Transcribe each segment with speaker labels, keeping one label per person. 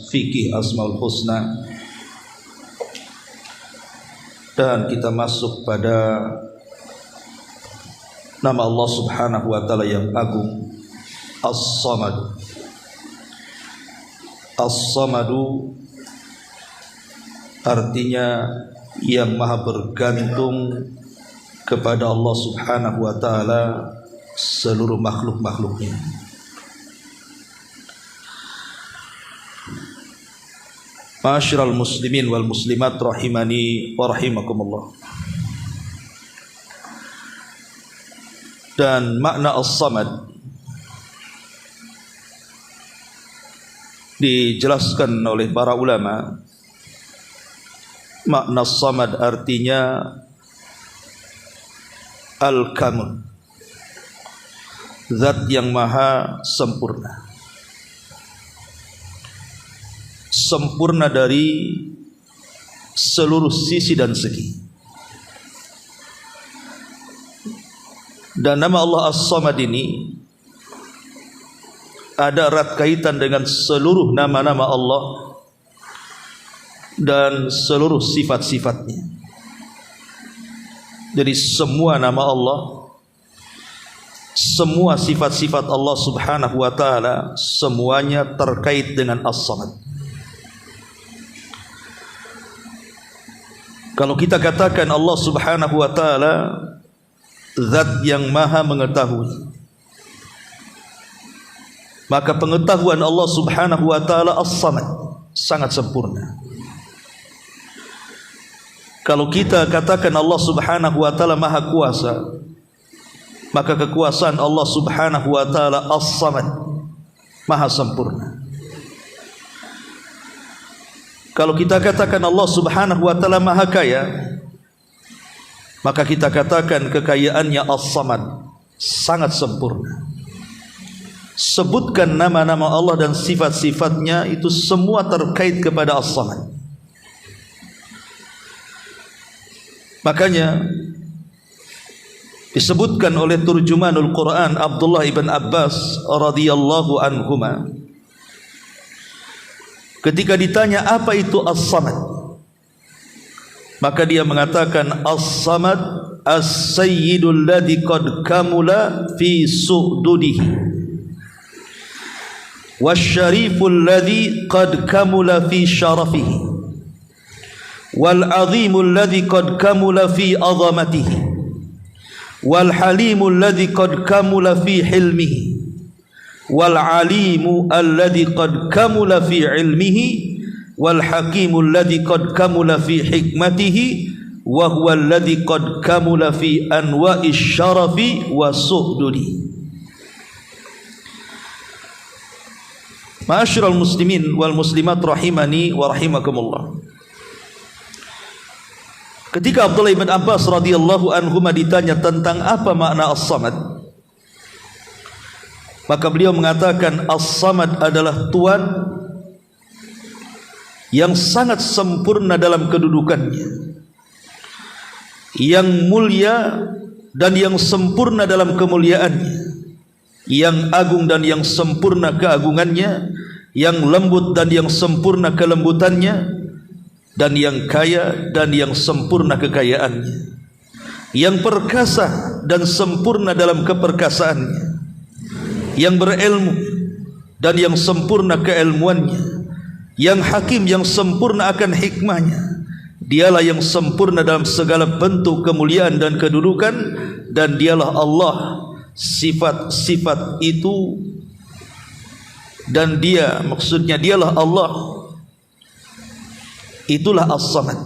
Speaker 1: fikih Asmaul Husna, dan kita masuk pada nama Allah Subhanahu wa taala yang agung, As-Samad. As-Samadu artinya yang maha bergantung kepada Allah Subhanahu wa taala seluruh makhluk-makhluknya. Ma'asyiral muslimin wal muslimat rahimani wa rahimakumullah. Dan makna As-Samad dijelaskan oleh para ulama. Makna As-Samad artinya Al-Kamil, zat yang maha sempurna, sempurna dari seluruh sisi dan segi. Dan nama Allah As-Samad ini ada erat kaitan dengan seluruh nama-nama Allah dan seluruh sifat-sifatnya. Jadi semua nama Allah, semua sifat-sifat Allah Subhanahu wa taala, semuanya terkait dengan As-Samad. Kalau kita katakan Allah Subhanahu wa taala zat yang maha mengetahui, maka pengetahuan Allah Subhanahu wa taala As-Samad sangat sempurna. Kalau kita katakan Allah Subhanahu wa taala maha kuasa, maka kekuasaan Allah Subhanahu wa taala As-Samad, maha sempurna. Kalau kita katakan Allah Subhanahu wa taala maha kaya, maka kita katakan kekayaannya As-Samad sangat sempurna. Sebutkan nama-nama Allah dan sifat-sifatnya, itu semua terkait kepada As-Samad. Makanya disebutkan oleh turjumanul Quran Abdullah ibn Abbas radhiyallahu anhuma, ketika ditanya apa itu As-Samad, maka dia mengatakan As-Samad as-sayyidul ladzi qad kamula fi su'dudihi wasyariful ladzi qad kamula fi syarafihi wal azimul ladzi qad kamula fi azamatihi wal halimul ladzi qad kamula fi hilmihi wal alimu alladzi qad kamula fi ilmihi wal hakimul ladzi qad kamula fi hikmatihi wa huwa alladzi qad kamula fi anwa'i syarafi wa su'dudi. Ma'asyiral muslimin wal muslimat rahimani wa rahimakumullah. Ketika Abdullah ibn Abbas radhiyallahu anhu ditanya tentang apa makna As-Samad, maka beliau mengatakan As-Samad adalah Tuhan yang sangat sempurna dalam kedudukannya, yang mulia dan yang sempurna dalam kemuliaannya, yang agung dan yang sempurna keagungannya, yang lembut dan yang sempurna kelembutannya, dan yang kaya dan yang sempurna kekayaannya, yang perkasa dan sempurna dalam keperkasaannya, yang berilmu dan yang sempurna keilmuannya, yang hakim yang sempurna akan hikmahnya. Dialah yang sempurna dalam segala bentuk kemuliaan dan kedudukan, dan dialah Allah. Sifat-sifat itu dan dia, maksudnya dialah Allah, itulah As-Samad.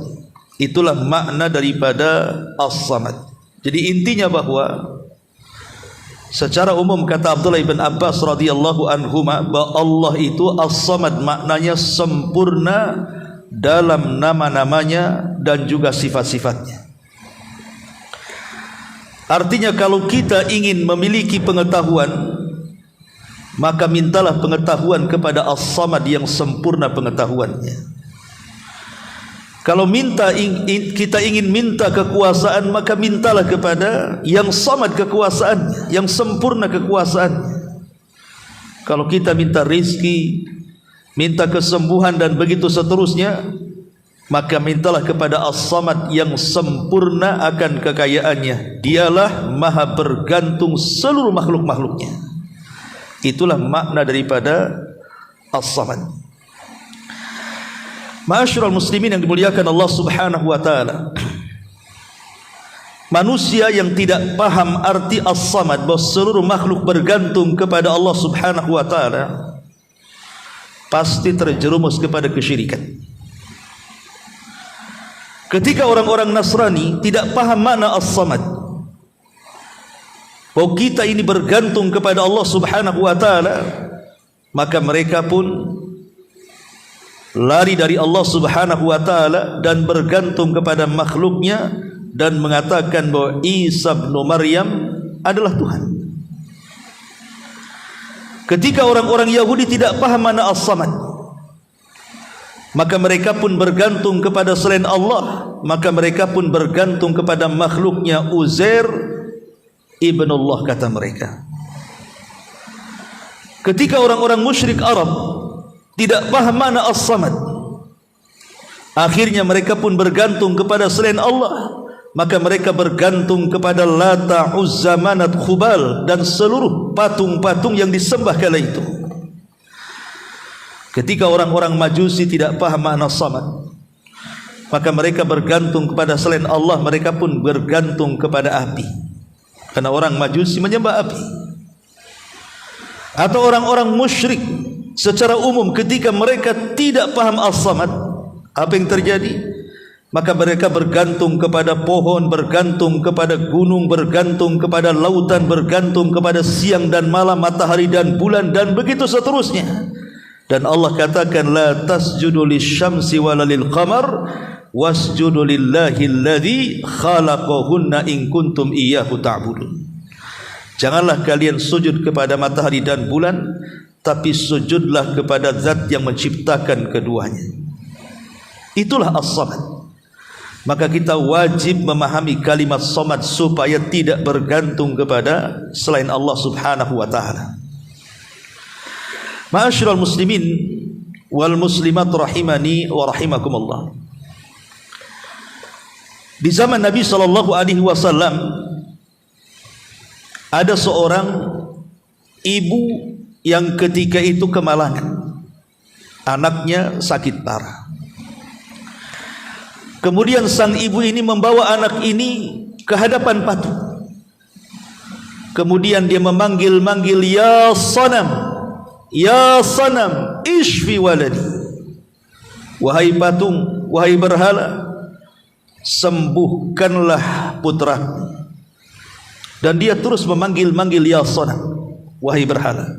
Speaker 1: Itulah makna daripada As-Samad. Jadi intinya bahwa secara umum kata Abdullah ibn Abbas radhiyallahu anhuma, bahwa Allah itu As-Samad, maknanya sempurna dalam nama-namanya dan juga sifat-sifatnya. Artinya kalau kita ingin memiliki pengetahuan, maka mintalah pengetahuan kepada As-Samad yang sempurna pengetahuannya. Kalau kita ingin minta kekuasaan, maka mintalah kepada yang samad kekuasaannya, yang sempurna kekuasaannya. Kalau kita minta rizki, minta kesembuhan dan begitu seterusnya, maka mintalah kepada As-Samad yang sempurna akan kekayaannya. Dialah maha bergantung seluruh makhluk-makhluknya. Itulah makna daripada As-Samad. Ma'asyiral muslimin yang dimuliakan Allah Subhanahu wa taala, manusia yang tidak paham arti As-Samad, bahwa seluruh makhluk bergantung kepada Allah Subhanahu wa taala, pasti terjerumus kepada kesyirikan. Ketika orang-orang Nasrani tidak paham makna As-Samad, bahwa kita ini bergantung kepada Allah Subhanahu wa taala, maka mereka pun lari dari Allah Subhanahu wa taala dan bergantung kepada makhluknya dan mengatakan bahwa Isa bin Maryam adalah Tuhan. Ketika orang-orang Yahudi tidak paham makna As-Samad, maka mereka pun bergantung kepada selain Allah, maka mereka pun bergantung kepada makhluknya Uzair ibnullah, kata mereka. Ketika orang-orang musyrik Arab tidak paham makna As-Samad, akhirnya mereka pun bergantung kepada selain Allah, maka mereka bergantung kepada Lata, Uzza, Manat, Khubal dan seluruh patung-patung yang disembah kala itu. Ketika orang-orang Majusi tidak paham makna As-Samad, maka mereka bergantung kepada selain Allah, mereka pun bergantung kepada api, karena orang Majusi menyembah api. Atau orang-orang musyrik secara umum, ketika mereka tidak paham As-Samad, apa yang terjadi? Maka mereka bergantung kepada pohon, bergantung kepada gunung, bergantung kepada lautan, bergantung kepada siang dan malam, matahari dan bulan, dan begitu seterusnya. Dan Allah katakan, la tasjudu lisyamsi wala lilqamar wasjudu lillahi alladhi khalaqahunna in kuntum iyyahu ta'budun. Janganlah kalian sujud kepada matahari dan bulan, tapi sujudlah kepada zat yang menciptakan keduanya. Itulah As-Samad. Maka kita wajib memahami kalimat Samad supaya tidak bergantung kepada selain Allah Subhanahu wa taala. Ma'asyiral muslimin wal muslimat rahimani wa rahimakumullah. Di zaman Nabi sallallahu alaihi wasallam ada seorang ibu yang ketika itu kemalangan, anaknya sakit parah. Kemudian sang ibu ini membawa anak ini ke hadapan patung. Kemudian dia memanggil-manggil, ya sanam, ya sanam, ishfi waladi. Wahai patung, wahai berhala, sembuhkanlah putraku. Dan dia terus memanggil-manggil, ya sanam, wahai berhala.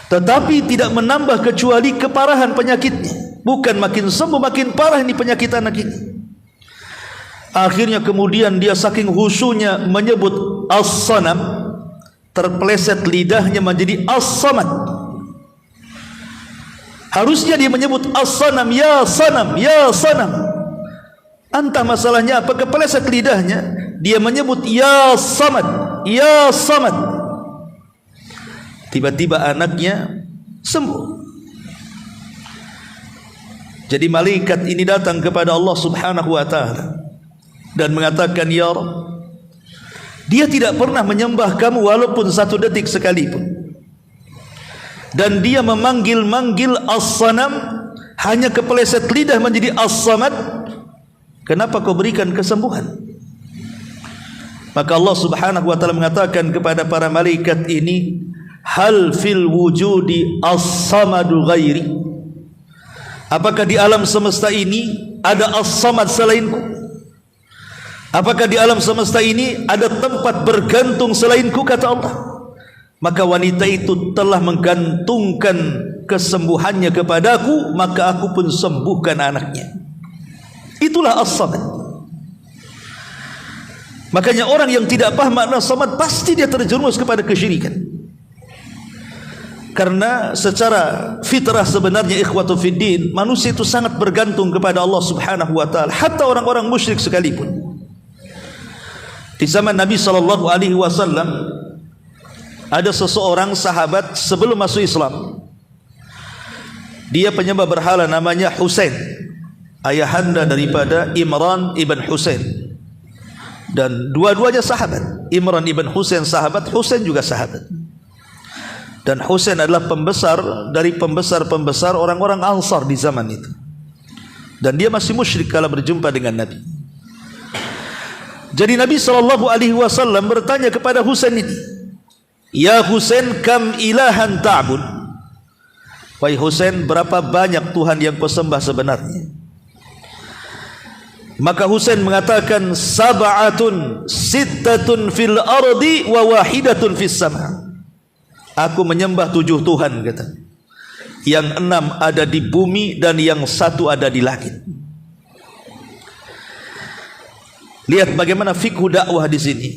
Speaker 1: Tetapi tidak menambah kecuali keparahan penyakitnya. Bukan makin sembuh, makin parah ini penyakit anak ini. Akhirnya kemudian dia saking khusyunya menyebut As-Sanam, terpeleset lidahnya menjadi As-Samad. Harusnya dia menyebut As-Sanam, ya sanam, ya sanam. Entah masalahnya apa, kepeleset lidahnya, dia menyebut ya Samad, ya Samad. Tiba-tiba anaknya sembuh. Jadi malaikat ini datang kepada Allah Subhanahu wa taala dan mengatakan, ya Rabb, dia tidak pernah menyembah kamu walaupun satu detik sekalipun, dan dia memanggil-manggil As-Sanam, hanya kepeleset lidah menjadi As-Samad. Kenapa kau berikan kesembuhan? Maka Allah Subhanahu wa taala mengatakan kepada para malaikat ini, hal fil wujudi as-samadu ghairi? Apakah di alam semesta ini ada As-Samad selainku? Apakah di alam semesta ini ada tempat bergantung selainku? Kata Allah. Maka wanita itu telah menggantungkan kesembuhannya kepadaku, maka aku pun sembuhkan anaknya. Itulah As-Samad. Makanya orang yang tidak paham makna As-Samad, pasti dia terjerumus kepada kesyirikan. Karena secara fitrah sebenarnya, ikhwatu fiddin, manusia itu sangat bergantung kepada Allah Subhanahu wa taala, hatta orang-orang musyrik sekalipun. Di zaman Nabi sallallahu alaihi wasallam ada seseorang sahabat sebelum masuk Islam, Dia penyembah berhala namanya Husain, ayahanda daripada Imran ibn Husain. Dan dua-duanya sahabat. Imran ibn Husain sahabat, Husain juga sahabat. Dan Husain adalah pembesar dari pembesar-pembesar orang-orang Ansar di zaman itu. Dan dia masih musyrik kala berjumpa dengan Nabi. Jadi Nabi SAW bertanya kepada Husain ini, "Ya Husain, kam ilahan ta'bud?" Wahai Husain, berapa banyak Tuhan yang kau sembah sebenarnya? Maka Husain mengatakan, "Sab'atun sittatun fil ardi wa wahidatun fis sama." Aku menyembah 7 Tuhan, kata. Yang 6 ada di bumi dan yang 1 ada di langit. Lihat bagaimana fikhu dakwah di sini.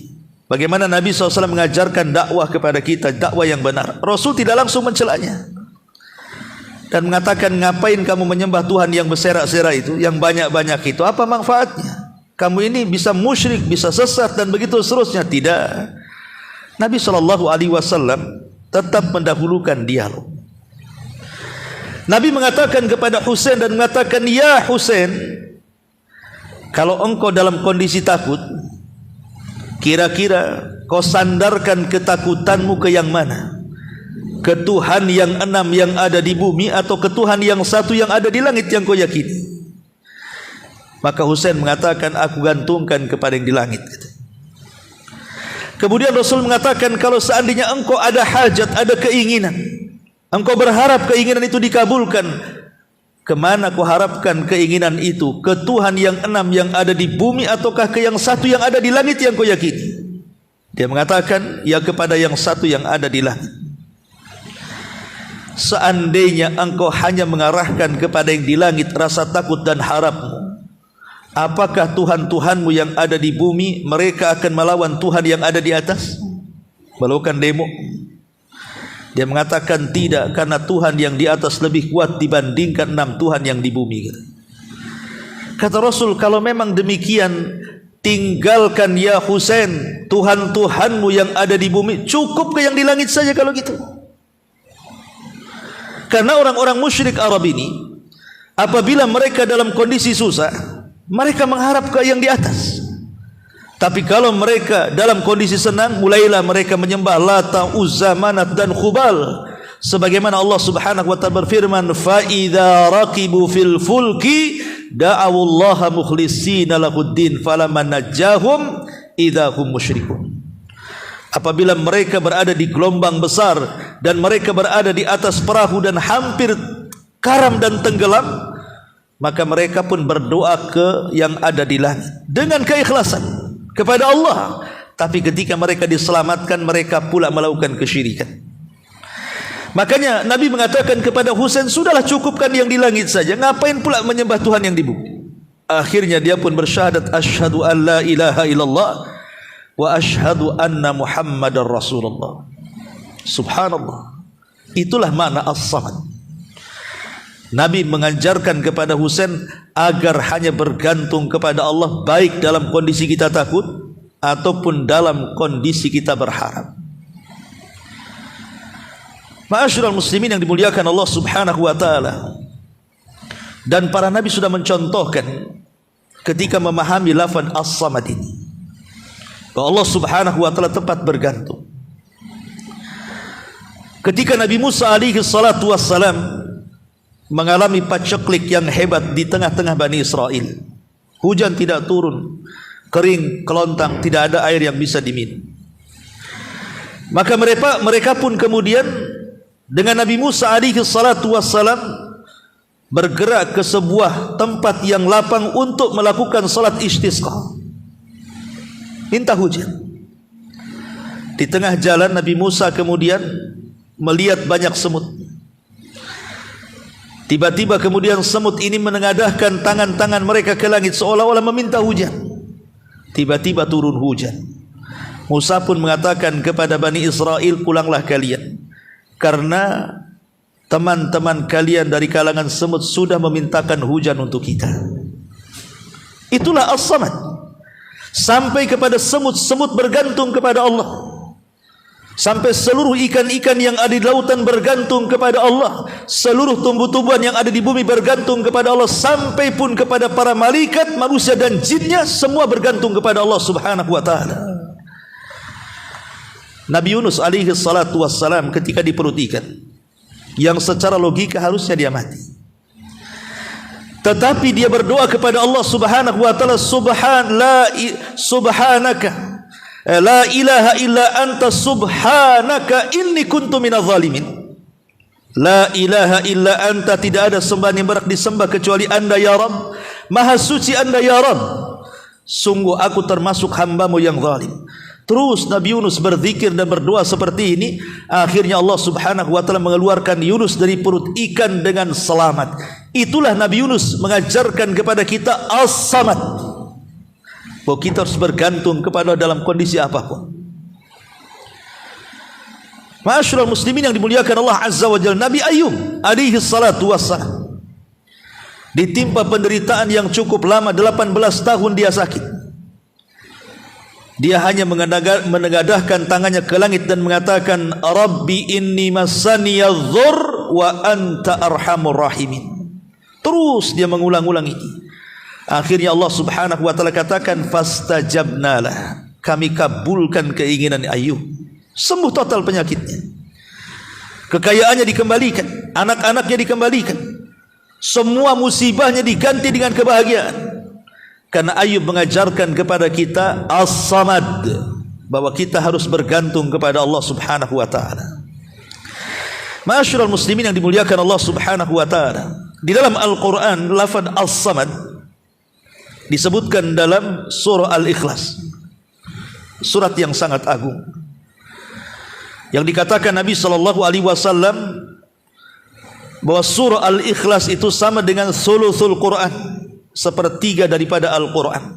Speaker 1: Bagaimana Nabi SAW mengajarkan dakwah kepada kita, dakwah yang benar. Rasul tidak langsung mencelanya dan mengatakan, ngapain kamu menyembah Tuhan yang berserak-serak itu, yang banyak-banyak itu, apa manfaatnya? Kamu ini bisa musyrik, bisa sesat dan begitu seterusnya. Tidak. Nabi SAW tetap mendahulukan dialog. Nabi mengatakan kepada Husain dan mengatakan, "Ya Husain, kalau engkau dalam kondisi takut, kira-kira kau sandarkan ketakutanmu ke yang mana? Ke Tuhan yang 6 yang ada di bumi atau ke Tuhan yang 1 yang ada di langit yang kau yakini?" Maka Husain mengatakan, "Aku gantungkan kepada yang di langit." Kemudian Rasul mengatakan, kalau seandainya engkau ada hajat, ada keinginan, engkau berharap keinginan itu dikabulkan, kemana kau harapkan keinginan itu? Ke Tuhan yang 6 yang ada di bumi ataukah ke yang 1 yang ada di langit yang kau yakini? Dia mengatakan, ya kepada yang 1 yang ada di langit. Seandainya engkau hanya mengarahkan kepada yang di langit rasa takut dan harapmu, apakah Tuhan-Tuhanmu yang ada di bumi mereka akan melawan Tuhan yang ada di atas? Melakukan demo? Dia mengatakan tidak, karena Tuhan yang di atas lebih kuat dibandingkan 6 Tuhan yang di bumi. Kata Rasul, kalau memang demikian, tinggalkan ya Husain Tuhan-Tuhanmu yang ada di bumi, cukup ke yang di langit saja kalau gitu. Karena orang-orang musyrik Arab ini, apabila mereka dalam kondisi susah, mereka mengharap ke yang di atas. Tapi kalau mereka dalam kondisi senang, mulailah mereka menyembah Lata, Uzza, Manat dan Khubal. Sebagaimana Allah Subhanahu wa taala berfirman, "Fa idza raqibu fil fulki da'awullaha mukhlishina lahuddin falamma najjahum idza hum musyrikun." Apabila mereka berada di gelombang besar dan mereka berada di atas perahu dan hampir karam dan tenggelam, maka mereka pun berdoa ke yang ada di langit dengan keikhlasan kepada Allah. Tapi ketika mereka diselamatkan, mereka pula melakukan kesyirikan. Makanya Nabi mengatakan kepada Husain, sudahlah cukupkan yang di langit saja, ngapain pula menyembah Tuhan yang di bumi? Akhirnya dia pun bersyahadat, asyhadu an la ilaha illallah wa asyhadu anna Muhammadar Rasulullah. Subhanallah. Itulah makna as-samad. Nabi mengajarkan kepada Husain agar hanya bergantung kepada Allah, baik dalam kondisi kita takut ataupun dalam kondisi kita berharap. Ma'asyiral muslimin yang dimuliakan Allah Subhanahu wa taala. Dan para nabi sudah mencontohkan ketika memahami lafaz as-samad ini, bahwa Allah Subhanahu wa taala tempat bergantung. Ketika Nabi Musa alaihi salatu wassalam mengalami paceklik yang hebat di tengah-tengah Bani Israel, hujan tidak turun, kering, kelontang, tidak ada air yang bisa diminum. Maka mereka pun kemudian dengan Nabi Musa alaihi salatu wassalam bergerak ke sebuah tempat yang lapang untuk melakukan salat istisqa, minta hujan. Di tengah jalan Nabi Musa kemudian melihat banyak semut. Tiba-tiba kemudian semut ini menengadahkan tangan-tangan mereka ke langit seolah-olah meminta hujan. Tiba-tiba turun hujan. Musa pun mengatakan kepada Bani Israel, pulanglah kalian, karena teman-teman kalian dari kalangan semut sudah memintakan hujan untuk kita. Itulah as-samad. Sampai kepada semut-semut bergantung kepada Allah. Sampai seluruh ikan-ikan yang ada di lautan bergantung kepada Allah, seluruh tumbuh-tumbuhan yang ada di bumi bergantung kepada Allah, sampai pun kepada para malaikat, manusia dan jinnya, semua bergantung kepada Allah subhanahu wa ta'ala. Nabi Yunus alaihi salatu wassalam ketika di perut ikan, yang secara logika harusnya dia mati, tetapi dia berdoa kepada Allah subhanahu wa ta'ala, subhanaka la ilaha illa anta subhanaka inni kuntu minadh zalimin. La ilaha illa anta, tidak ada sembahan yang berhak disembah kecuali Anda ya Rabb, maha suci Anda ya Rabb, sungguh aku termasuk hambamu yang zalim. Terus Nabi Yunus berzikir dan berdoa seperti ini. Akhirnya Allah subhanahu wa ta'ala mengeluarkan Yunus dari perut ikan dengan selamat. Itulah Nabi Yunus mengajarkan kepada kita as-samad, bahwa kita harus bergantung kepada dalam kondisi apapun. Ma'asyiral muslimin yang dimuliakan Allah azza wa jalla, Nabi Ayyub alaihi salatu wassalam ditimpa penderitaan yang cukup lama, 18 tahun dia sakit. Dia hanya menengadahkan tangannya ke langit dan mengatakan, Rabbi inni massaniyadh-dhurr wa anta arhamur rahimin. Terus dia mengulang-ulang ini. Akhirnya Allah subhanahu wa ta'ala katakan, fastajabnalah, kami kabulkan keinginan Ayub, sembuh total penyakitnya, kekayaannya dikembalikan, anak-anaknya dikembalikan, semua musibahnya diganti dengan kebahagiaan. Karena Ayub mengajarkan kepada kita as-samad, bahwa kita harus bergantung kepada Allah subhanahu wa ta'ala. Ma'asyiral muslimin yang dimuliakan Allah subhanahu wa ta'ala, di dalam Al-Quran lafaz as-samad disebutkan dalam surah Al-Ikhlas, surat yang sangat agung, yang dikatakan Nabi SAW bahwa surah Al-Ikhlas itu sama dengan thuluthul Quran, sepertiga daripada Al-Quran.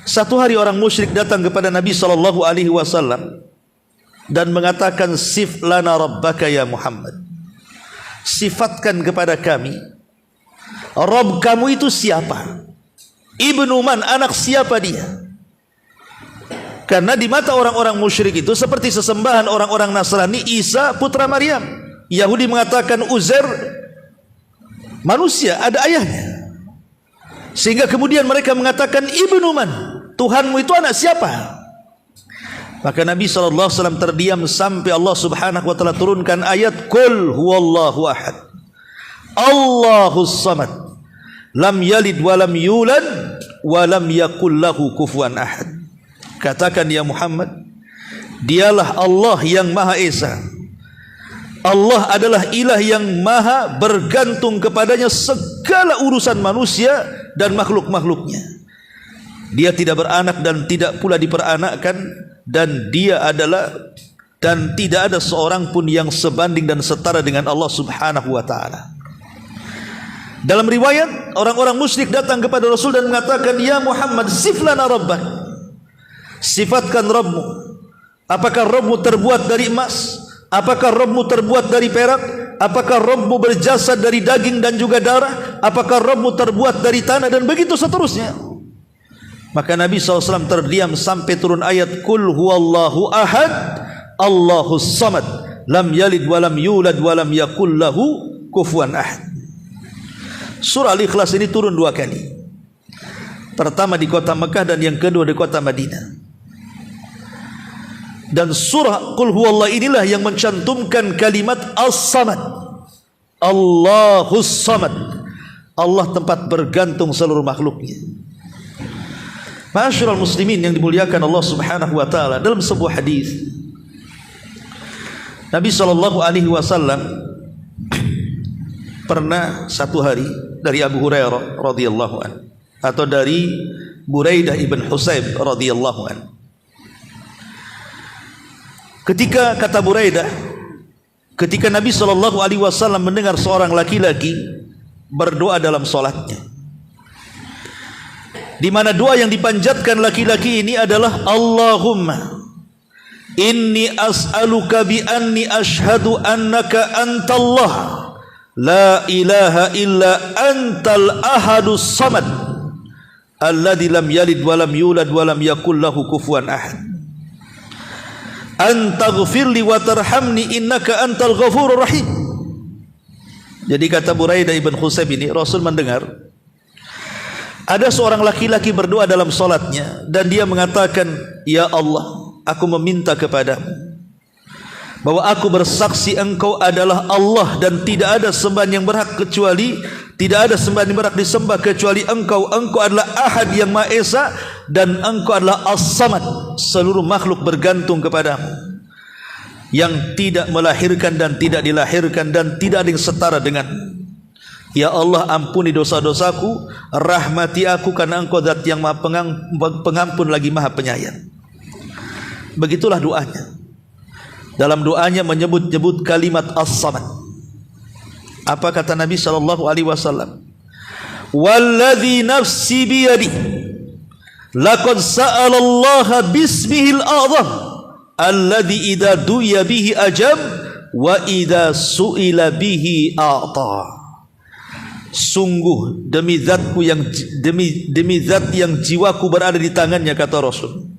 Speaker 1: Satu hari orang musyrik datang kepada Nabi SAW dan mengatakan, sif lana rabbaka ya Muhammad, sifatkan kepada kami Rabb kamu itu siapa? Ibnu man, anak siapa dia? Karena di mata orang-orang musyrik itu seperti sesembahan orang-orang Nasrani Isa putra Maryam. Yahudi mengatakan Uzair manusia, ada ayahnya. Sehingga kemudian mereka mengatakan Ibnu man, Tuhanmu itu anak siapa? Maka Nabi SAW terdiam sampai Allah subhanahu wa ta'ala turunkan ayat Qul huwallahu ahad Allahus samad lam yalid walam yulad walam yakul lahu kufuwan ahad. Katakan ya Muhammad, dialah Allah yang Maha Esa. Allah adalah ilah yang maha bergantung kepadanya segala urusan manusia dan makhluk-makhluknya. Dia tidak beranak dan tidak pula diperanakkan, dan dia adalah, dan tidak ada seorang pun yang sebanding dan setara dengan Allah subhanahu wa ta'ala. Dalam riwayat, orang-orang musyrik datang kepada Rasul dan mengatakan, ya Muhammad, siflana rabbak, sifatkan Rabbmu. Apakah Rabbmu terbuat dari emas? Apakah Rabbmu terbuat dari perak? Apakah Rabbmu berjasad dari daging dan juga darah? Apakah Rabbmu terbuat dari tanah? Dan begitu seterusnya. Maka Nabi SAW terdiam sampai turun ayat Qul huwallahu ahad Allahus samad lam yalid walam yulad walam yakul lahu kufuwan ahad. Surah Al-Ikhlas ini turun dua kali. Pertama di kota Mekah dan yang kedua di kota Madinah. Dan surah Qul huwallah inilah yang mencantumkan kalimat as-samad, Allahus samad, Allah tempat bergantung seluruh makhluknya. Ma'asyiral muslimin yang dimuliakan Allah subhanahu wa ta'ala, dalam sebuah hadis Nabi SAW pernah satu hari dari Abu Hurairah radhiyallahu anhu atau dari Buraidah ibn Husayb radhiyallahu anhu. Ketika kata Buraidah, ketika Nabi SAW mendengar seorang laki-laki berdoa dalam solatnya, di mana doa yang dipanjatkan laki-laki ini adalah Allahumma inni as'aluka bi anni ashhadu annaka antallah la ilaha illa antal ahadus samad alladzi lam yalid walam yulad walam yakul lahu kufuwan ahad. antaghfirli wa tarhamni innaka antal ghafurur rahim. Jadi kata Buraidah ibn Husayb ini, Rasul mendengar ada seorang laki-laki berdoa dalam solatnya dan dia mengatakan, ya Allah, aku meminta kepadamu bahwa aku bersaksi engkau adalah Allah dan tidak ada sembahan yang berhak kecuali, tidak ada sembahan yang berhak disembah kecuali engkau. Engkau adalah Ahad yang Maha Esa dan engkau adalah As-Samad. Seluruh makhluk bergantung kepadamu, yang tidak melahirkan dan tidak dilahirkan dan tidak ada yang setara dengan. Ya Allah, ampuni dosa-dosaku, rahmati aku karena engkau zat yang Maha pengampun lagi Maha penyayang. Begitulah doanya. Dalam doanya menyebut-nyebut kalimat As-Samad. Apa kata Nabi SAW? Walladhi nafsi biyadi laqad sa'ala Allah bismihil a'zam alladhi idha duya bihi ajab wa idha su'ila bihi a'ta. Sungguh demi zatku yang demi zat yang jiwaku berada di tangannya, kata Rasul,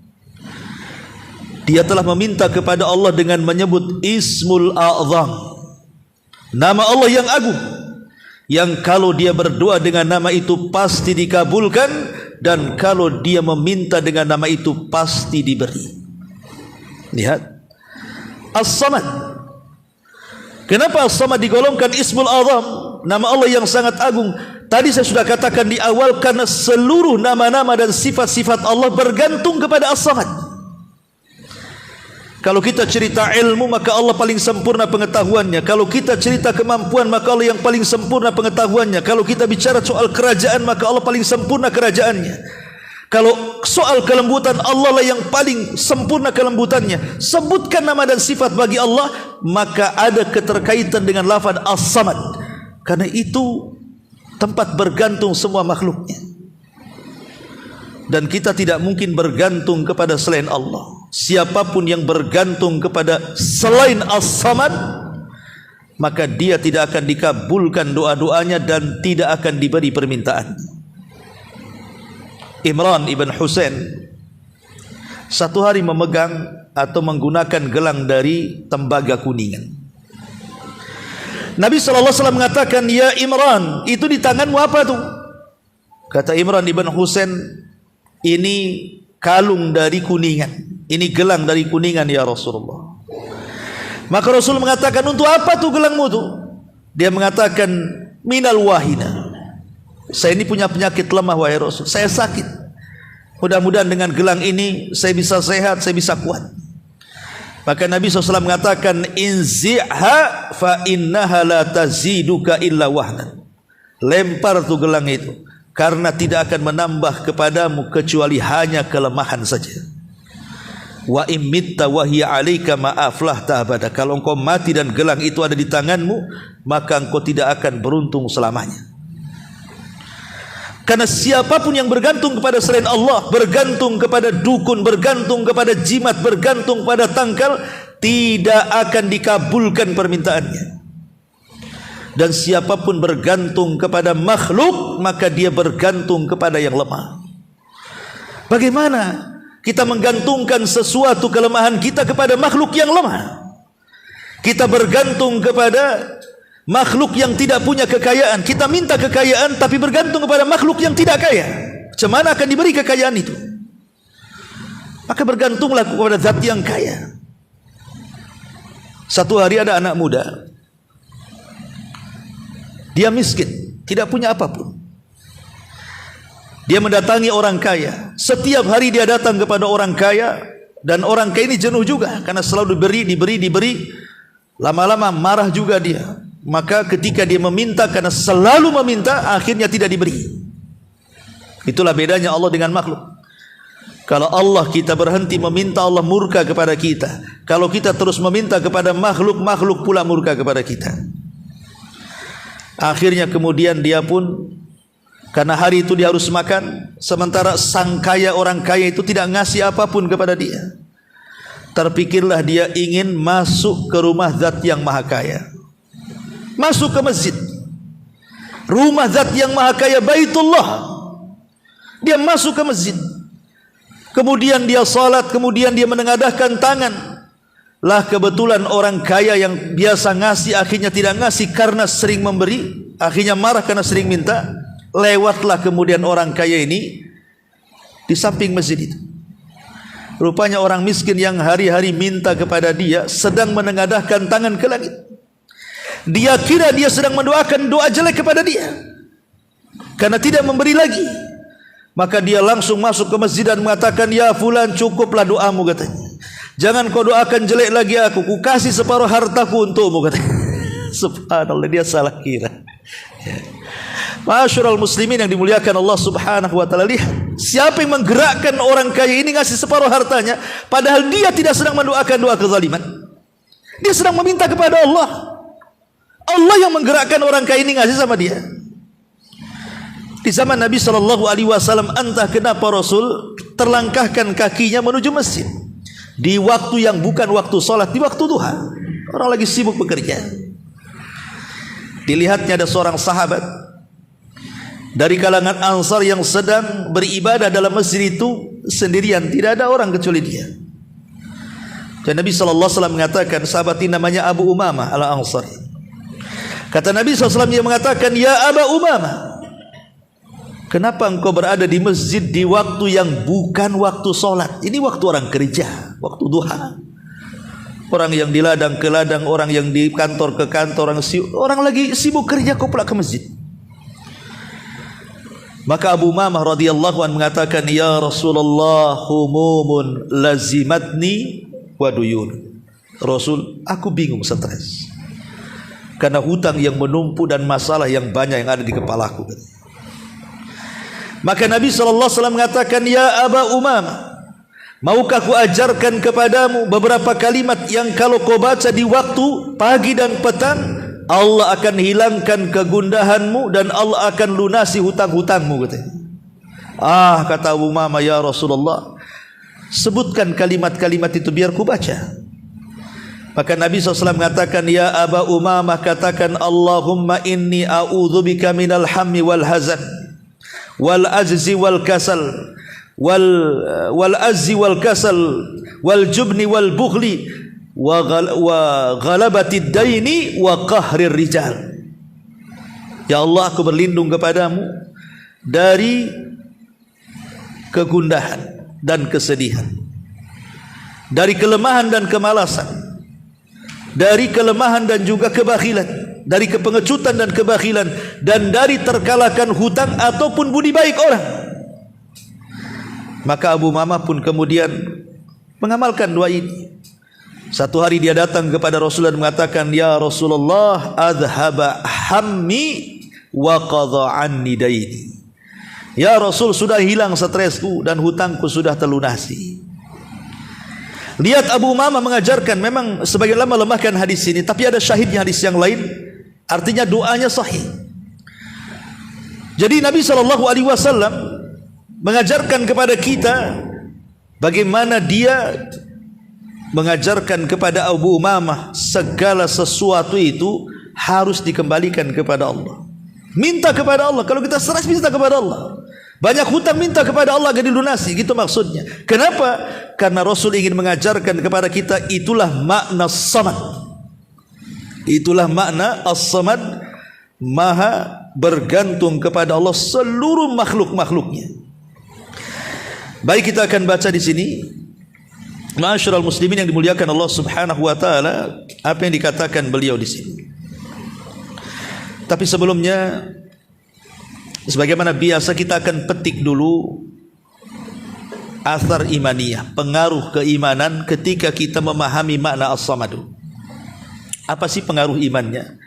Speaker 1: dia telah meminta kepada Allah dengan menyebut Ismul A'zam, nama Allah yang agung, yang kalau dia berdoa dengan nama itu pasti dikabulkan, dan kalau dia meminta dengan nama itu pasti diberi. Lihat As-Samad. Kenapa As-Samad digolongkan Ismul A'zam, nama Allah yang sangat agung? Tadi saya sudah katakan di awal, karena seluruh nama-nama dan sifat-sifat Allah bergantung kepada As-Samad. Kalau kita cerita ilmu, maka Allah paling sempurna pengetahuannya. Kalau kita cerita kemampuan, maka Allah yang paling sempurna pengetahuannya. Kalau kita bicara soal kerajaan, maka Allah paling sempurna kerajaannya. Kalau soal kelembutan, Allah lah yang paling sempurna kelembutannya. Sebutkan nama dan sifat bagi Allah, maka ada keterkaitan dengan lafaz As-Samad. Karena itu tempat bergantung semua makhluknya. Dan kita tidak mungkin bergantung kepada selain Allah. Siapapun yang bergantung kepada selain As-Samad, maka dia tidak akan dikabulkan doa-doanya dan tidak akan diberi permintaan. Imran ibn Husain satu hari memegang atau menggunakan gelang dari tembaga kuningan. Nabi SAW mengatakan, ya Imran, itu di tanganmu apa tuh? Kata Imran ibn Husain, ini kalung dari kuningan, ini gelang dari kuningan ya Rasulullah. Maka Rasul mengatakan, untuk apa tuh gelangmu tuh? Dia mengatakan, minal wahina, saya ini punya penyakit lemah wahai Rasul, saya sakit. Mudah-mudahan dengan gelang ini saya bisa sehat, saya bisa kuat. Maka Nabi SAW mengatakan, inzi'ha fa innaha la taziduka illa wahnan. Lempar tuh gelang itu, karena tidak akan menambah kepadamu kecuali hanya kelemahan saja. Wa imitta wa hiya 'alaika ma aflahta abada. Kalau engkau mati dan gelang itu ada di tanganmu, maka engkau tidak akan beruntung selamanya. Karena siapapun yang bergantung kepada selain Allah, bergantung kepada dukun, bergantung kepada jimat, bergantung pada tangkal, tidak akan dikabulkan permintaannya. Dan siapapun bergantung kepada makhluk, maka dia bergantung kepada yang lemah. Bagaimana kita menggantungkan sesuatu kelemahan kita kepada makhluk yang lemah? Kita bergantung kepada makhluk yang tidak punya kekayaan. Kita minta kekayaan tapi bergantung kepada makhluk yang tidak kaya. Macam mana akan diberi kekayaan itu? Maka bergantunglah kepada zat yang kaya. Satu hari ada anak muda, dia miskin, tidak punya apapun. Dia mendatangi orang kaya. Setiap hari dia datang kepada orang kaya, dan orang kaya ini jenuh juga karena selalu diberi. Lama-lama marah juga dia. Maka ketika dia meminta, karena selalu meminta, akhirnya tidak diberi. Itulah bedanya Allah dengan makhluk. Kalau Allah kita berhenti meminta, Allah murka kepada kita. Kalau kita terus meminta kepada makhluk, makhluk pula murka kepada kita. Akhirnya kemudian dia pun, karena hari itu dia harus makan, sementara sang kaya, orang kaya itu tidak ngasih apapun kepada dia. Terpikirlah dia ingin masuk ke rumah zat yang maha kaya. Masuk ke masjid, rumah zat yang maha kaya, Baitullah. Dia masuk ke masjid, kemudian dia salat, kemudian dia menengadahkan tangan, lah kebetulan orang kaya yang biasa ngasih akhirnya tidak ngasih karena sering memberi, akhirnya marah karena sering minta. Lewatlah kemudian orang kaya ini di samping masjid itu. Rupanya orang miskin yang hari-hari minta kepada dia sedang menengadahkan tangan ke langit. Dia kira dia sedang mendoakan doa jelek kepada dia karena tidak memberi lagi. Maka dia langsung masuk ke masjid dan mengatakan, "Ya fulan, cukuplah doamu," katanya. "Jangan kau doakan jelek lagi aku, ku kasih separuh hartaku untukmu," katanya. Subhanallah, dia salah kira. Ma'asyiral muslimin yang dimuliakan Allah Subhanahu wa taala, lihat siapa yang menggerakkan orang kaya ini ngasih separuh hartanya, padahal dia tidak sedang mendoakan doa kezaliman. Dia sedang meminta kepada Allah. Allah yang menggerakkan orang kaya ini ngasih sama dia. Di zaman Nabi SAW, entah kenapa Rasul terlangkahkan kakinya menuju masjid di waktu yang bukan waktu sholat, di waktu duha. Orang lagi sibuk bekerja. Dilihatnya ada seorang sahabat dari kalangan Ansar yang sedang beribadah dalam masjid itu sendirian, tidak ada orang kecuali dia. Dan Nabi SAW mengatakan, sahabat ini namanya Abu Umamah al-Ansari. Kata Nabi SAW, dia mengatakan, "Ya Aba Umamah, kenapa engkau berada di masjid di waktu yang bukan waktu sholat? Ini waktu orang kerja, waktu duha. Orang yang di ladang ke ladang, orang yang di kantor ke kantor, orang lagi sibuk kerja, kau pula ke masjid." Maka Abu Umamah radhiyallahu anhu mengatakan, "Ya Rasulullah, humumun lazimatni wa duyun." Rasul, aku bingung, stres karena hutang yang menumpuk dan masalah yang banyak yang ada di kepalaku. Maka Nabi SAW mengatakan, "Ya Aba Umamah, maukah ku ajarkan kepadamu beberapa kalimat yang kalau kau baca di waktu pagi dan petang, Allah akan hilangkan kegundahanmu dan Allah akan lunasi hutang-hutangmu," katanya. Kata Abu Umamah, "Ya Rasulullah, sebutkan kalimat-kalimat itu biar ku baca." Maka Nabi SAW mengatakan, "Ya Aba Umamah, katakan Allahumma inni a'udzubika minal hammi wal hazan wal ajzi wal kasal wal azzi wal kasal wal jubni wal bukhli wa ghalabatid daini wa qahrir rijal." Ya Allah, aku berlindung kepadamu dari kegundahan dan kesedihan, dari kelemahan dan kemalasan, dari kelemahan dan juga kebakhilan, dari kepengecutan dan kebakhilan, dan dari terkalahkan hutang ataupun budi baik orang. Maka Abu Umamah pun kemudian mengamalkan doa ini. Satu hari dia datang kepada Rasulullah dan mengatakan, "Ya Rasulullah, adhaba hammi wa qadha anni daini." Ya Rasul, sudah hilang stresku dan hutangku sudah terlunasi. Lihat Abu Umamah mengajarkan, memang sebagian ulama melemahkan hadis ini, tapi ada syahidnya hadis yang lain, artinya doanya sahih. Jadi Nabi SAW mengajarkan kepada kita bagaimana dia mengajarkan kepada Abu Umamah segala sesuatu itu harus dikembalikan kepada Allah. Minta kepada Allah. Kalau kita stres, minta kepada Allah. Banyak hutang, minta kepada Allah agar dilunasi, gitu maksudnya. Kenapa? Karena Rasul ingin mengajarkan kepada kita, itulah makna samad. Itulah makna as-samad, maha bergantung kepada Allah seluruh makhluk-makhluknya. Baik, kita akan baca di sini, ma'asyiral muslimin yang dimuliakan Allah Subhanahu wa taala, apa yang dikatakan beliau di sini. Tapi sebelumnya, sebagaimana biasa, kita akan petik dulu athar imaniyah, pengaruh keimanan ketika kita memahami makna as-samadu. Apa sih pengaruh imannya?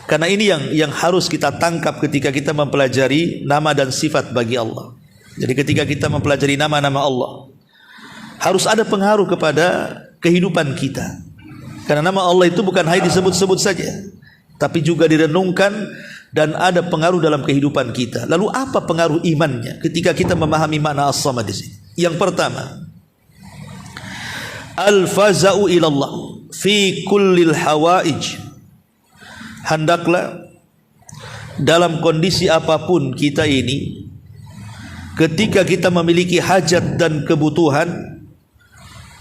Speaker 1: Karena ini yang harus kita tangkap ketika kita mempelajari nama dan sifat bagi Allah. Jadi ketika kita mempelajari nama-nama Allah, harus ada pengaruh kepada kehidupan kita. Karena nama Allah itu bukan hanya disebut-sebut saja, tapi juga direnungkan dan ada pengaruh dalam kehidupan kita. Lalu apa pengaruh imannya ketika kita memahami makna as-samad di sini? Yang pertama, al-faza'u ilallah fi kullil hawaij. Hendaklah dalam kondisi apapun kita ini, ketika kita memiliki hajat dan kebutuhan,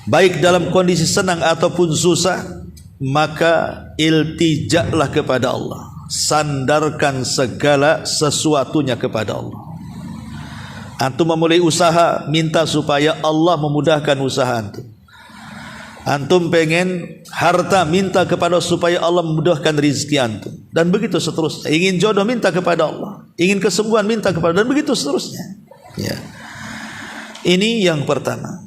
Speaker 1: baik dalam kondisi senang ataupun susah, maka iltijaklah kepada Allah, sandarkan segala sesuatunya kepada Allah. Antum memulai usaha, minta supaya Allah memudahkan usaha antum. Antum pengen harta, minta kepada supaya Allah memudahkan rezeki antum, dan begitu seterusnya. Ingin jodoh, minta kepada Allah. Ingin kesembuhan, minta kepada, dan begitu seterusnya. Ya. Ini yang pertama.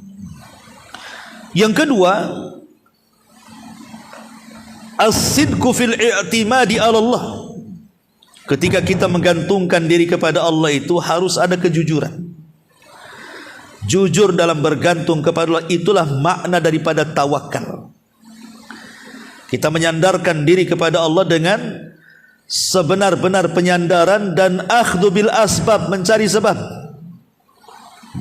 Speaker 1: Yang kedua, as-sidqu fil i'timadi 'ala Allah. Ketika kita menggantungkan diri kepada Allah itu harus ada kejujuran. Jujur dalam bergantung kepada Allah, itulah makna daripada tawakal. Kita menyandarkan diri kepada Allah dengan sebenar-benar penyandaran dan akhdhu bil asbab, mencari sebab.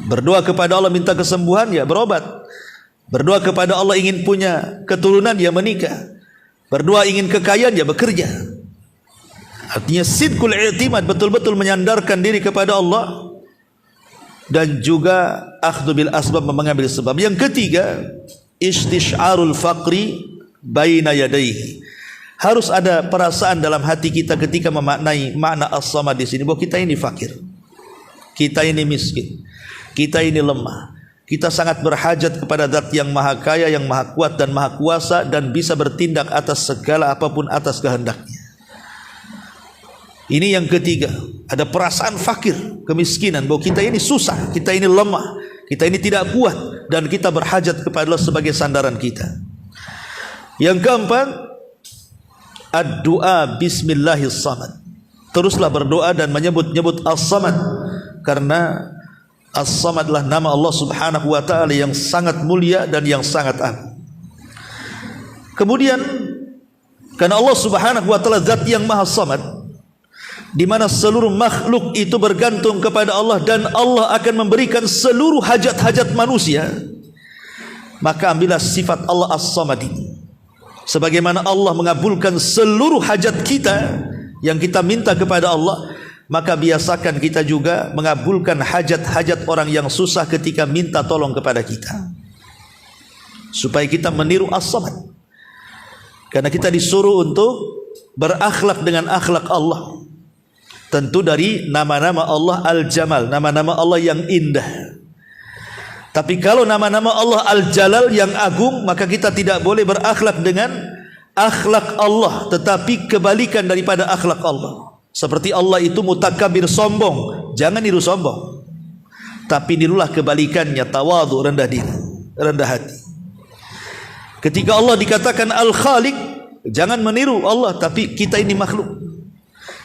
Speaker 1: Berdoa kepada Allah minta kesembuhan, ya berobat. Berdoa kepada Allah ingin punya keturunan, ya menikah. Berdoa ingin kekayaan, ya bekerja. Artinya sidqul i'timad, betul-betul menyandarkan diri kepada Allah, dan juga akhdhu bil asbab, mengambil sebab. Yang ketiga, istisyarul faqri baina yadayhi. Harus ada perasaan dalam hati kita ketika memaknai makna as-samad di sini, bahwa kita ini fakir, kita ini miskin, kita ini lemah, kita sangat berhajat kepada Zat yang maha kaya, yang maha kuat dan maha kuasa, dan bisa bertindak atas segala apapun atas kehendaknya. Ini yang ketiga, ada perasaan fakir, kemiskinan, bahwa kita ini susah, kita ini lemah, kita ini tidak kuat, dan kita berhajat kepada Allah sebagai sandaran kita. Yang keempat, ad-du'a bismillahis samad. Teruslah berdoa dan menyebut-nyebut as-samad, karena as-samad adalah nama Allah subhanahu wa ta'ala yang sangat mulia dan yang sangat agung. Kemudian, karena Allah subhanahu wa ta'ala zat yang maha samad, di mana seluruh makhluk itu bergantung kepada Allah, dan Allah akan memberikan seluruh hajat-hajat manusia, maka ambillah sifat Allah as-samad ini. Sebagaimana Allah mengabulkan seluruh hajat kita yang kita minta kepada Allah, maka biasakan kita juga mengabulkan hajat-hajat orang yang susah ketika minta tolong kepada kita, supaya kita meniru as-samad. Karena kita disuruh untuk berakhlak dengan akhlak Allah. Tentu dari nama-nama Allah Al-Jamal, nama-nama Allah yang indah. Tapi kalau nama-nama Allah Al-Jalal yang agung, maka kita tidak boleh berakhlak dengan akhlak Allah, tetapi kebalikan daripada akhlak Allah. Seperti Allah itu mutakabir, sombong, jangan niru sombong, tapi nirulah kebalikannya, tawadhu, rendah diri, rendah hati. Ketika Allah dikatakan Al-Khaliq, jangan meniru Allah, tapi kita ini makhluk.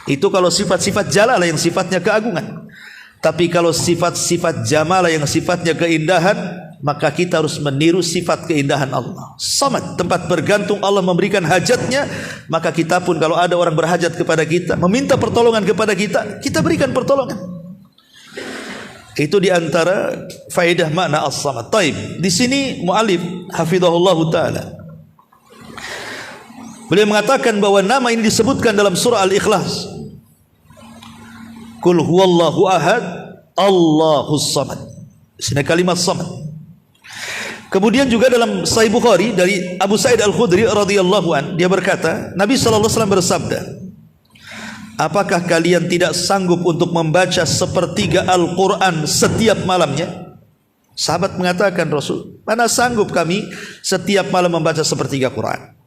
Speaker 1: Itu kalau sifat-sifat jalalah yang sifatnya keagungan. Tapi kalau sifat-sifat jamalah yang sifatnya keindahan, maka kita harus meniru sifat keindahan Allah. Samad, tempat bergantung Allah, memberikan hajatnya, maka kita pun kalau ada orang berhajat kepada kita, meminta pertolongan kepada kita, kita berikan pertolongan. Itu diantara faedah makna as-samad. Taib. Di sini mu'alif hafizahullah ta'ala, beliau mengatakan bahwa nama ini disebutkan dalam surah Al-Ikhlas. Qul huwallahu ahad, Allahus samad. Sini kalimat samad. Kemudian juga dalam Sahih Bukhari dari Abu Sa'id Al-Khudri radhiyallahu an, dia berkata, Nabi sallallahu alaihi wasallam bersabda, apakah kalian tidak sanggup untuk membaca sepertiga Al-Quran setiap malamnya? Sahabat mengatakan, Rasul, mana sanggup kami setiap malam membaca sepertiga Quran.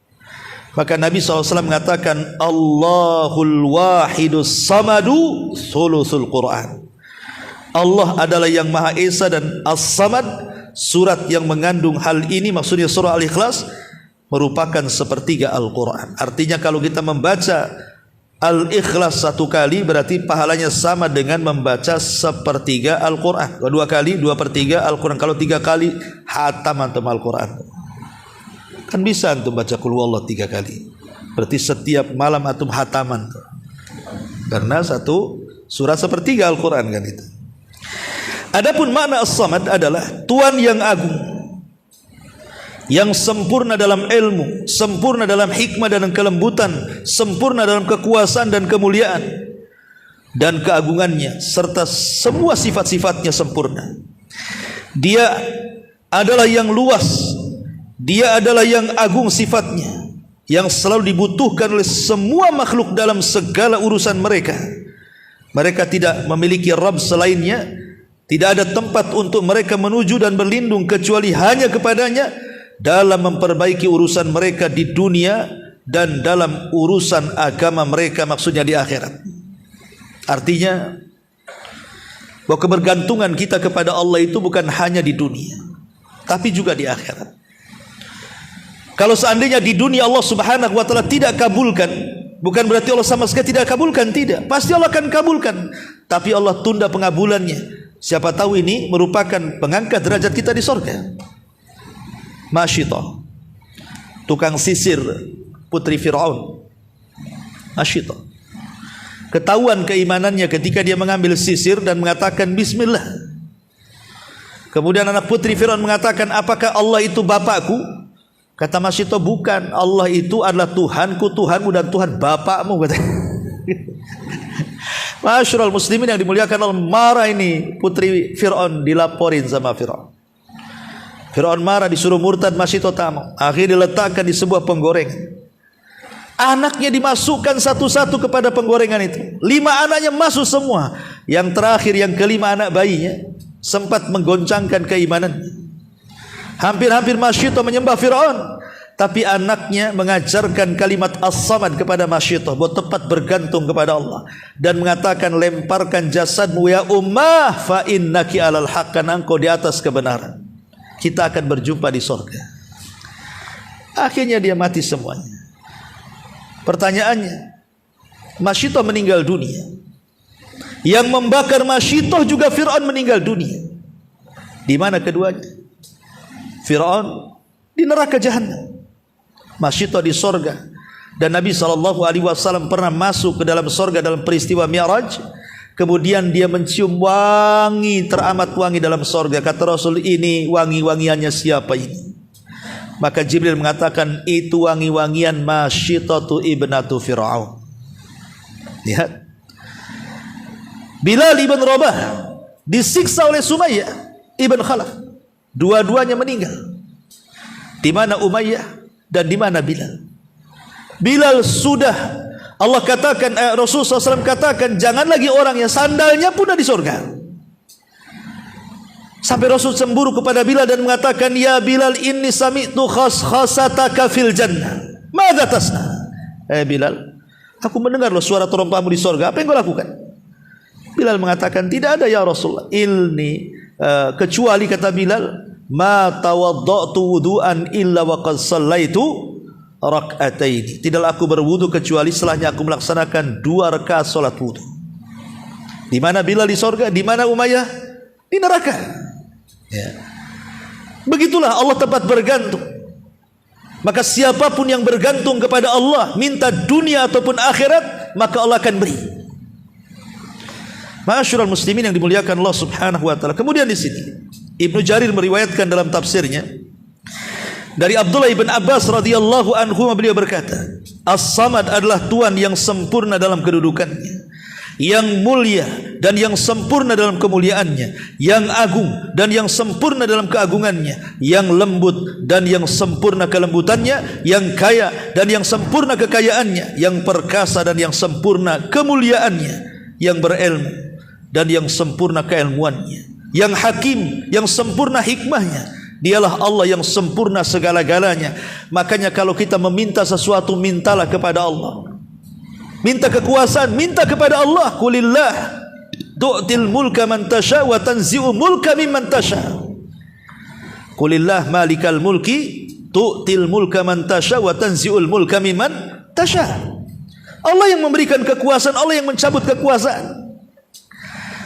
Speaker 1: Maka Nabi SAW mengatakan, Allahul wahidus samadu thuluthul Quran. Allah adalah yang Maha Esa dan As-Samad. Surat yang mengandung hal ini, maksudnya surah Al-Ikhlas, merupakan sepertiga Al-Quran. Artinya kalau kita membaca Al-Ikhlas satu kali, berarti pahalanya sama dengan membaca sepertiga Al-Quran. Dua kali, 2/3 Al-Quran. Kalau 3 kali, hatam antum Al-Quran. Kan bisa antum baca Qul huwallahu 3 kali. Berarti setiap malam antum hataman. Karena satu surah sepertiga Al-Quran kan itu. Adapun makna as-samad adalah Tuhan yang agung, yang sempurna dalam ilmu, sempurna dalam hikmah dan kelembutan, sempurna dalam kekuasaan dan kemuliaan dan keagungannya, serta semua sifat-sifatnya sempurna. Dia adalah yang luas Dia adalah yang agung sifatnya, yang selalu dibutuhkan oleh semua makhluk dalam segala urusan mereka. Mereka tidak memiliki Rabb selainnya. Tidak ada tempat untuk mereka menuju dan berlindung kecuali hanya kepadanya dalam memperbaiki urusan mereka di dunia dan dalam urusan agama mereka, maksudnya di akhirat. Artinya bahwa kebergantungan kita kepada Allah itu bukan hanya di dunia, tapi juga di akhirat. Kalau seandainya di dunia Allah Subhanahu wa taala tidak kabulkan, bukan berarti Allah sama sekali tidak kabulkan, tidak. Pasti Allah akan kabulkan, tapi Allah tunda pengabulannya. Siapa tahu ini merupakan pengangkat derajat kita di surga. Masyitah, tukang sisir putri Fir'aun. Masyitah, ketahuan keimanannya ketika dia mengambil sisir dan mengatakan bismillah. Kemudian anak putri Fir'aun mengatakan, apakah Allah itu bapakku? Kata Masyitah, bukan, Allah itu adalah Tuhanku, Tuhanmu, dan Tuhan bapakmu. Masyarul muslimin yang dimuliakan Allah, marah ini putri Fir'aun, dilaporin sama Fir'aun. Fir'aun marah, disuruh murtad, Masyitah tak mau. Akhirnya diletakkan di sebuah penggorengan. Anaknya dimasukkan satu-satu kepada penggorengan itu. 5 anaknya masuk semua. Yang terakhir, yang kelima, anak bayinya sempat menggoncangkan keimanannya. Hampir-hampir Masyitah menyembah Fir'aun, tapi anaknya mengajarkan kalimat as-samad kepada Masyitah, bahwa tepat bergantung kepada Allah, dan mengatakan, lemparkan jasadmu ya ummah, fa innaki alal haq, karena engkau di atas kebenaran. Kita akan berjumpa di surga. Akhirnya dia mati semuanya. Pertanyaannya, Masyitah meninggal dunia. Yang membakar Masyitah juga Fir'aun meninggal dunia. Di mana keduanya? Fir'aun di neraka Jahannam, Masyitah di sorga. Dan Nabi SAW pernah masuk ke dalam sorga dalam peristiwa Mi'raj. Kemudian dia mencium wangi, teramat wangi dalam sorga. Kata Rasul, ini wangi-wangiannya siapa ini? Maka Jibril mengatakan, itu wangi-wangian Masyitatu ibnatu Fir'aun. Lihat, Bilal ibn Rabah disiksa oleh Sumayyah ibn Khalaf. Dua-duanya meninggal. Di mana Umayyah dan di mana Bilal? Bilal sudah Allah katakan, Rasulullah SAW katakan, jangan lagi orang yang sandalnya pun di surga. Sampai Rasul cemburu kepada Bilal dan mengatakan, ya Bilal, inni sami'tu khasataka fil jannah, madza tasna? Bilal, aku mendengar loh suara terompamu di surga, apa yang kau lakukan? Bilal mengatakan, tidak ada ya Rasulullah, kecuali, kata Bilal, ma tawadda'tu wudu'an illa wa qad sallaitu rak'ataini. Tidaklah aku berwudu kecuali setelahnya aku melaksanakan 2 rakaat salat wudu. Di mana Bilal? Di surga. Di mana Umayyah? Di neraka. Ya. Begitulah Allah tempat bergantung. Maka siapapun yang bergantung kepada Allah, minta dunia ataupun akhirat, maka Allah akan beri. Ma'asyiral muslimin yang dimuliakan Allah Subhanahu wa taala. Kemudian di sini Ibnu Jarir meriwayatkan dalam tafsirnya dari Abdullah ibn Abbas radhiyallahu anhu, beliau berkata, As-Samad adalah Tuhan yang sempurna dalam kedudukannya, yang mulia dan yang sempurna dalam kemuliaannya, yang agung dan yang sempurna dalam keagungannya, yang lembut dan yang sempurna kelembutannya, yang kaya dan yang sempurna kekayaannya, yang perkasa dan yang sempurna kemuliaannya, yang berilmu dan yang sempurna keilmuannya, yang hakim, yang sempurna hikmahnya. Dialah Allah yang sempurna segala-galanya. Makanya kalau kita meminta sesuatu, mintalah kepada Allah. Minta kekuasaan, minta kepada Allah. Qulillah tu'til mulka man tasha wa tanzi'u mulka mimman tasha. Qulillah malikal mulki tu'til mulka man tasha wa tanzi'ul mulka mimman tasha. Allah yang memberikan kekuasaan, Allah yang mencabut kekuasaan.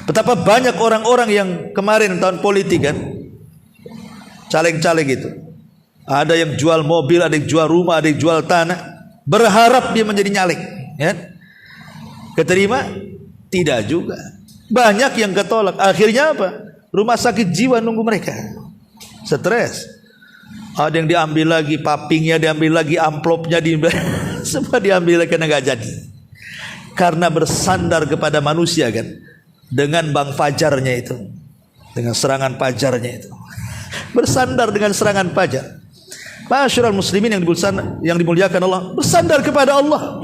Speaker 1: Betapa banyak orang-orang yang kemarin tahun politik kan, caleg-caleg itu, ada yang jual mobil, ada yang jual rumah, ada yang jual tanah, berharap dia menjadi nyalek, ya? Keterima? Tidak juga. Banyak yang ketolak. Akhirnya apa? Rumah sakit jiwa nunggu mereka. Stres. Ada yang diambil lagi papingnya, diambil lagi amplopnya, semua diambil lagi karena nggak jadi. Karena bersandar kepada manusia kan, dengan bang fajarnya itu, dengan serangan fajarnya itu. Bersandar dengan serangan fajar. Ma'asyiral muslimin yang dimuliakan Allah, bersandar kepada Allah.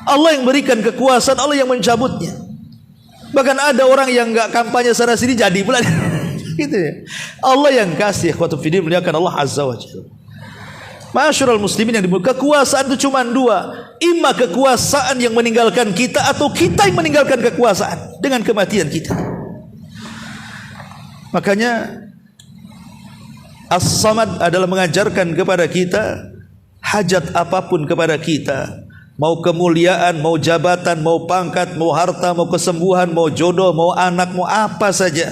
Speaker 1: Allah yang berikan kekuasaan, Allah yang mencabutnya. Bahkan ada orang yang enggak kampanye sana sini jadi pula. Gitu ya. Allah yang kasih. Ikhwatu fiddin muliakan Allah azza wa jalla. Ma'asyiral muslimin yang dimuliakan, kekuasaan itu cuma dua. Ima kekuasaan yang meninggalkan kita, atau kita yang meninggalkan kekuasaan dengan kematian kita. Makanya As-Samad adalah mengajarkan kepada kita, hajat apapun kepada kita, mau kemuliaan, mau jabatan, mau pangkat, mau harta, mau kesembuhan, mau jodoh, mau anak, mau apa saja,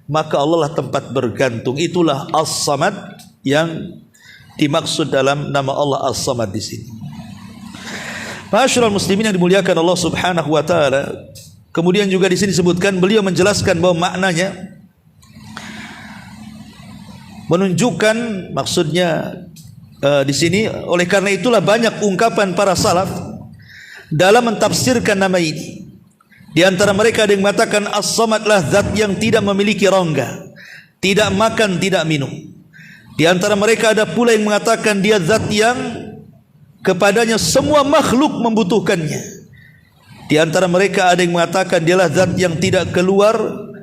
Speaker 1: maka Allah lah tempat bergantung. Itulah As-Samad yang dimaksud dalam nama Allah As-Samad di sini. Ma'asyiral muslimin yang dimuliakan Allah Subhanahu wa taala. Kemudian juga di sini disebutkan, beliau menjelaskan bahwa maknanya menunjukkan, maksudnya di sini, oleh karena itulah banyak ungkapan para salaf dalam mentafsirkan nama ini. Di antara mereka ada yang mengatakan As-Samad lah zat yang tidak memiliki rongga, tidak makan, tidak minum. Di antara mereka ada pula yang mengatakan dia zat yang kepadanya semua makhluk membutuhkannya. Di antara mereka ada yang mengatakan dialah zat yang tidak keluar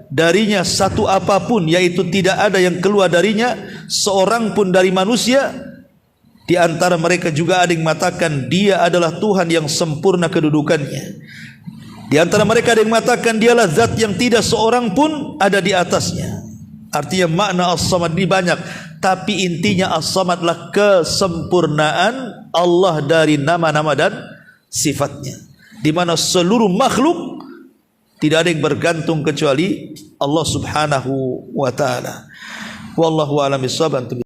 Speaker 1: darinya satu apapun, yaitu tidak ada yang keluar darinya seorang pun dari manusia. Di antara mereka juga ada yang mengatakan dia adalah Tuhan yang sempurna kedudukannya. Di antara mereka ada yang mengatakan dialah zat yang tidak seorang pun ada di atasnya. Artinya makna As-Samad ini banyak, tapi intinya As-Samad adalah kesempurnaan Allah dari nama-nama dan sifatnya, di mana seluruh makhluk tidak ada yang bergantung kecuali Allah Subhanahu wa taala. Wallahu a'lam bishawab.